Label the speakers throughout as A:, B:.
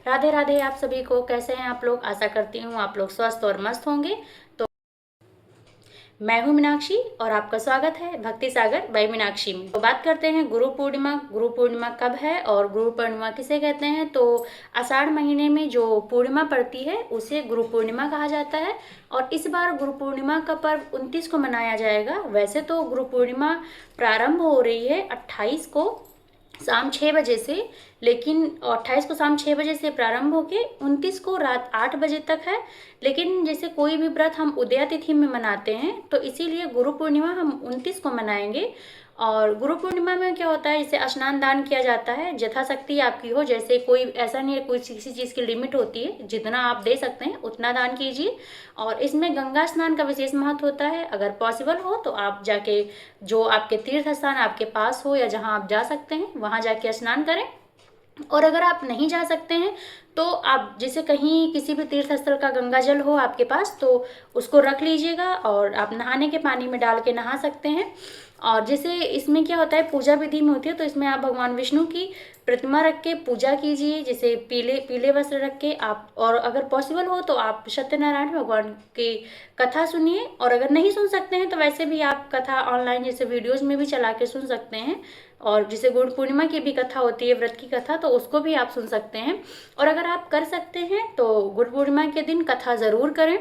A: राधे राधे आप सभी को। कैसे हैं आप लोग? आशा करती हूँ आप लोग स्वस्थ और मस्त होंगे। तो मैं हूँ मीनाक्षी और आपका स्वागत है भक्ति सागर बाय मीनाक्षी में। तो बात करते हैं गुरु पूर्णिमा। गुरु पूर्णिमा कब है और गुरु पूर्णिमा किसे कहते हैं? तो आषाढ़ महीने में जो पूर्णिमा पड़ती है उसे गुरु पूर्णिमा कहा जाता है। और इस बार गुरु पूर्णिमा का पर्व 29 को मनाया जाएगा। वैसे तो गुरु पूर्णिमा प्रारंभ हो रही है 28 को शाम 6 बजे से, लेकिन 28 को शाम 6 बजे से प्रारंभ होके 29 को रात 8 बजे तक है। लेकिन जैसे कोई भी व्रत हम उदया तिथि में मनाते हैं तो इसीलिए गुरु पूर्णिमा हम 29 को मनाएंगे। और गुरु पूर्णिमा में क्या होता है, जैसे स्नान दान किया जाता है, यथाशक्ति आपकी हो। जैसे कोई ऐसा नहीं है, कोई किसी चीज़ की लिमिट होती है, जितना आप दे सकते हैं उतना दान कीजिए। और इसमें गंगा स्नान का विशेष महत्व होता है। अगर पॉसिबल हो तो आप जाके जो आपके तीर्थ स्थान आपके पास हो या जहाँ आप जा सकते हैं वहाँ जाके स्नान करें। और अगर आप नहीं जा सकते हैं तो आप जैसे कहीं किसी भी तीर्थ स्थल का गंगा जल हो आपके पास तो उसको रख लीजिएगा और आप नहाने के पानी में डाल के नहा सकते हैं। और जैसे इसमें क्या होता है, पूजा विधि में होती है, तो इसमें आप भगवान विष्णु की प्रतिमा रख के पूजा कीजिए, जैसे पीले पीले वस्त्र रख के आप। और अगर पॉसिबल हो तो आप सत्यनारायण भगवान की कथा सुनिए। और अगर नहीं सुन सकते हैं तो वैसे भी आप कथा ऑनलाइन जैसे वीडियोज में भी चला के सुन सकते हैं। और जैसे गुरु पूर्णिमा की भी कथा होती है, व्रत की कथा, तो उसको भी आप सुन सकते हैं। और अगर आप कर सकते हैं तो गुरु पूर्णिमा के दिन कथा ज़रूर करें।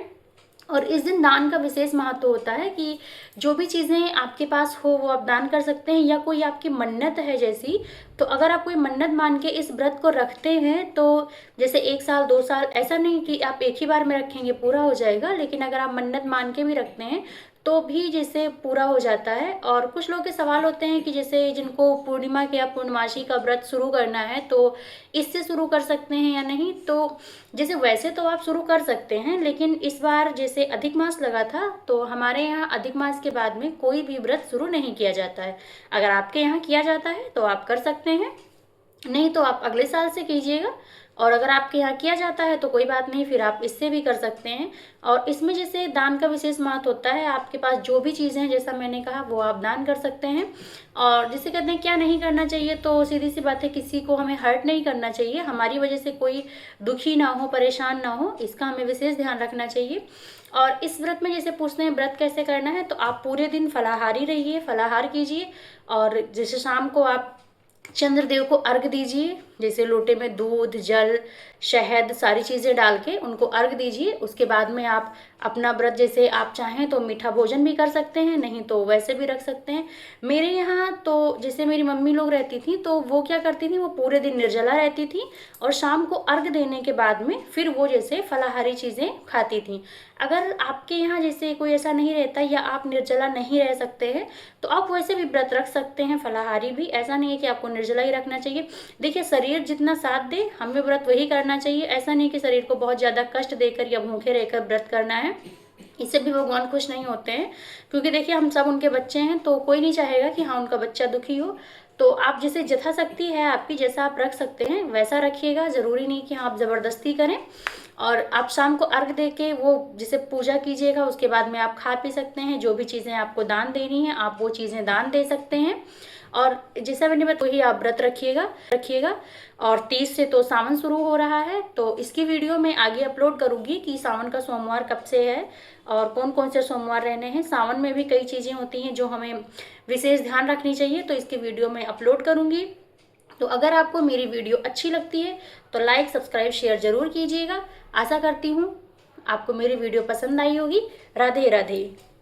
A: और इस दिन दान का विशेष महत्व होता है कि जो भी चीज़ें आपके पास हो वो आप दान कर सकते हैं। या कोई आपकी मन्नत है जैसी, तो अगर आप कोई मन्नत मान के इस व्रत को रखते हैं तो जैसे 1 साल 2 साल, ऐसा नहीं कि आप एक ही बार में रखेंगे पूरा हो जाएगा, लेकिन अगर आप मन्नत मान के भी रखते हैं तो भी जैसे पूरा हो जाता है। और कुछ लोग के सवाल होते हैं कि जैसे जिनको पूर्णिमा के या पूर्णमासी का व्रत शुरू करना है तो इससे शुरू कर सकते हैं या नहीं। तो जैसे वैसे तो आप शुरू कर सकते हैं, लेकिन इस बार जैसे अधिक मास लगा था तो हमारे यहाँ अधिक मास के बाद में कोई भी व्रत शुरू नहीं किया जाता है। अगर आपके यहाँ किया जाता है तो आप कर सकते हैं, नहीं तो आप अगले साल से कीजिएगा। और अगर आपके यहाँ किया जाता है तो कोई बात नहीं, फिर आप इससे भी कर सकते हैं। और इसमें जैसे दान का विशेष महत्व होता है, आपके पास जो भी चीज़ें हैं जैसा मैंने कहा वो आप दान कर सकते हैं। और जिसे कहते हैं क्या नहीं करना चाहिए, तो सीधी सी बात है, किसी को हमें हर्ट नहीं करना चाहिए। हमारी वजह से कोई दुखी ना हो, परेशान ना हो, इसका हमें विशेष ध्यान रखना चाहिए। और इस व्रत में जैसे पूछते हैं व्रत कैसे करना है, तो आप पूरे दिन फलाहारी रहिए, फलाहार कीजिए। और जैसे शाम को आप चंद्रदेव को अर्घ दीजिए, जैसे लोटे में दूध, जल, शहद, सारी चीज़ें डाल के उनको अर्घ दीजिए। उसके बाद में आप अपना व्रत जैसे आप चाहें तो मीठा भोजन भी कर सकते हैं, नहीं तो वैसे भी रख सकते हैं। मेरे यहाँ तो जैसे मेरी मम्मी लोग रहती थी तो वो क्या करती थी, वो पूरे दिन निर्जला रहती थी और शाम को अर्घ देने के बाद में फिर वो जैसे फलाहारी चीज़ें खाती थी। अगर आपके यहाँ जैसे कोई ऐसा नहीं रहता या आप निर्जला नहीं रह सकते हैं तो आप वैसे भी व्रत रख सकते हैं, फलाहारी भी। ऐसा नहीं है कि आपको निर्जला ही रखना चाहिए। देखिए, शरीर जितना साथ दे हमें व्रत वही करना चाहिए। ऐसा नहीं कि शरीर को बहुत ज़्यादा कष्ट देकर या भूखे रहकर व्रत करना है, इससे भी भगवान खुश नहीं होते हैं। क्योंकि देखिए, हम सब उनके बच्चे हैं तो कोई नहीं चाहेगा कि हाँ उनका बच्चा दुखी हो। तो आप जैसे यथाशक्ति है आपकी, जैसा आप रख सकते हैं वैसा रखिएगा। ज़रूरी नहीं कि हाँ आप ज़बरदस्ती करें। और आप शाम को अर्घ दे के वो जैसे पूजा कीजिएगा, उसके बाद में आप खा पी सकते हैं। जो भी चीज़ें आपको दान देनी है आप वो चीज़ें दान दे सकते हैं। और जैसा मैंने बताया वही आप व्रत रखिएगा। और 30 से तो सावन शुरू हो रहा है, तो इसकी वीडियो मैं आगे अपलोड करूँगी कि सावन का सोमवार कब से है और कौन कौन से सोमवार रहने हैं। सावन में भी कई चीज़ें होती हैं जो हमें विशेष ध्यान रखनी चाहिए, तो इसकी वीडियो मैं अपलोड करूँगी। तो अगर आपको मेरी वीडियो अच्छी लगती है तो लाइक, सब्सक्राइब, शेयर ज़रूर कीजिएगा। आशा करती हूँ आपको मेरी वीडियो पसंद आई होगी। राधे राधे।